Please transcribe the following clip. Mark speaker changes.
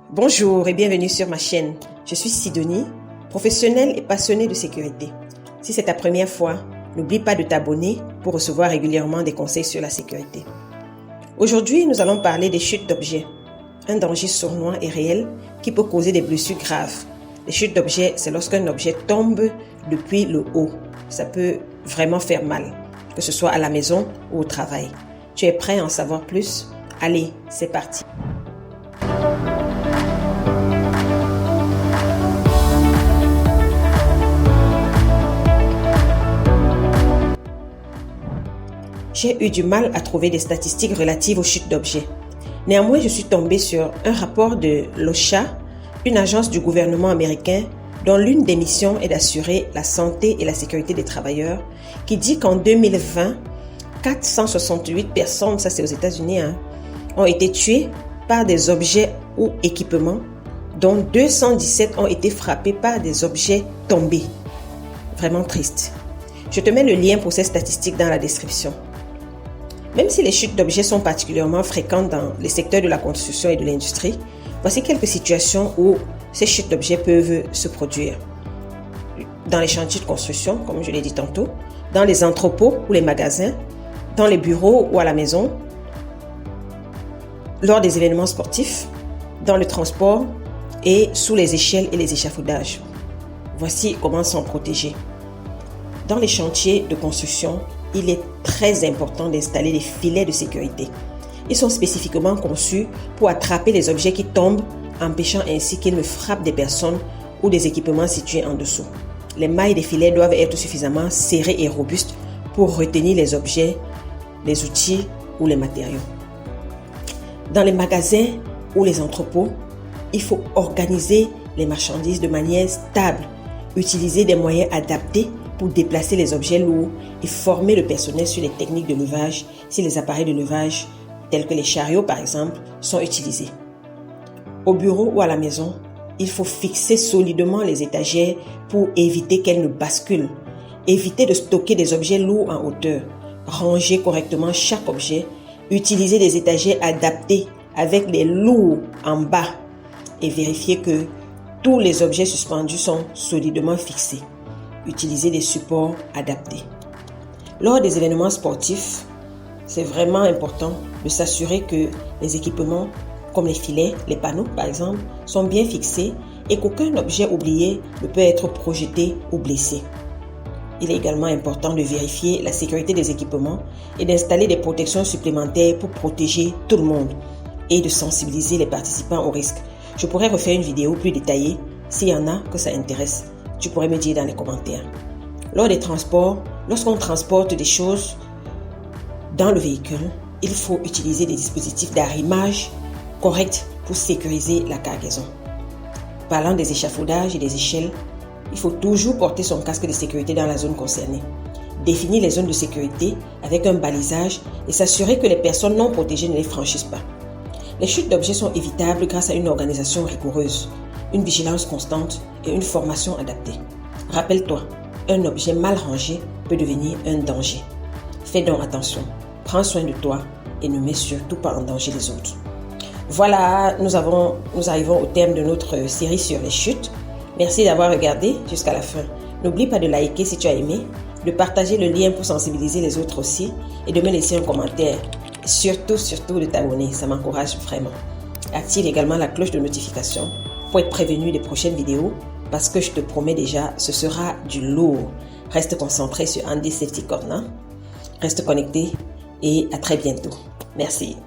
Speaker 1: Bonjour et bienvenue sur ma chaîne. Je suis Sidonie, professionnelle et passionnée de sécurité. Si c'est ta première fois, n'oublie pas de t'abonner pour recevoir régulièrement des conseils sur la sécurité. Aujourd'hui, nous allons parler des chutes d'objets, un danger sournois et réel qui peut causer des blessures graves. Les chutes d'objets, c'est lorsqu'un objet tombe depuis le haut. Ça peut vraiment faire mal, que ce soit à la maison ou au travail. Tu es prêt à en savoir plus? Allez, c'est parti! J'ai eu du mal à trouver des statistiques relatives aux chutes d'objets. Néanmoins, je suis tombée sur un rapport de l'OSHA, une agence du gouvernement américain dont l'une des missions est d'assurer la santé et la sécurité des travailleurs, qui dit qu'en 2020, 468 personnes, ça c'est aux États-Unis, ont été tuées par des objets ou équipements, dont 217 ont été frappés par des objets tombés. Vraiment triste. Je te mets le lien pour ces statistiques dans la description. Même si les chutes d'objets sont particulièrement fréquentes dans les secteurs de la construction et de l'industrie, voici quelques situations où ces chutes d'objets peuvent se produire. Dans les chantiers de construction, comme je l'ai dit tantôt, dans les entrepôts ou les magasins, dans les bureaux ou à la maison, lors des événements sportifs, dans le transport et sous les échelles et les échafaudages. Voici comment s'en protéger. Dans les chantiers de construction, il est très important d'installer des filets de sécurité. Ils sont spécifiquement conçus pour attraper les objets qui tombent, empêchant ainsi qu'ils ne frappent des personnes ou des équipements situés en dessous. Les mailles des filets doivent être suffisamment serrées et robustes pour retenir les objets, les outils ou les matériaux. Dans les magasins ou les entrepôts, il faut organiser les marchandises de manière stable, utiliser des moyens adaptés pour déplacer les objets lourds et former le personnel sur les techniques de levage si les appareils de levage, tels que les chariots par exemple, sont utilisés. Au bureau ou à la maison, il faut fixer solidement les étagères pour éviter qu'elles ne basculent. Éviter de stocker des objets lourds en hauteur. Ranger correctement chaque objet. Utiliser des étagères adaptées avec les lourds en bas. Et vérifier que tous les objets suspendus sont solidement fixés. Utiliser des supports adaptés. Lors des événements sportifs, c'est vraiment important de s'assurer que les équipements, comme les filets, les panneaux par exemple, sont bien fixés et qu'aucun objet oublié ne peut être projeté ou blessé. Il est également important de vérifier la sécurité des équipements et d'installer des protections supplémentaires pour protéger tout le monde et de sensibiliser les participants au risque. Je pourrais refaire une vidéo plus détaillée s'il y en a que ça intéresse. Tu pourrais me dire dans les commentaires. Lors des transports, lorsqu'on transporte des choses dans le véhicule, il faut utiliser des dispositifs d'arrimage corrects pour sécuriser la cargaison. Parlant des échafaudages et des échelles, il faut toujours porter son casque de sécurité dans la zone concernée. Définir les zones de sécurité avec un balisage et s'assurer que les personnes non protégées ne les franchissent pas. Les chutes d'objets sont évitables grâce à une organisation rigoureuse, une vigilance constante et une formation adaptée. Rappelle-toi, un objet mal rangé peut devenir un danger. Fais donc attention, prends soin de toi et ne mets surtout pas en danger les autres. Voilà, nous arrivons au terme de notre série sur les chutes. Merci d'avoir regardé jusqu'à la fin. N'oublie pas de liker si tu as aimé, de partager le lien pour sensibiliser les autres aussi et de me laisser un commentaire. Et surtout de t'abonner, ça m'encourage vraiment. Active également la cloche de notification pour être prévenu des prochaines vidéos parce que je te promets déjà, ce sera du lourd. Reste concentré sur Andy Safety Corner. Reste connecté et à très bientôt. Merci.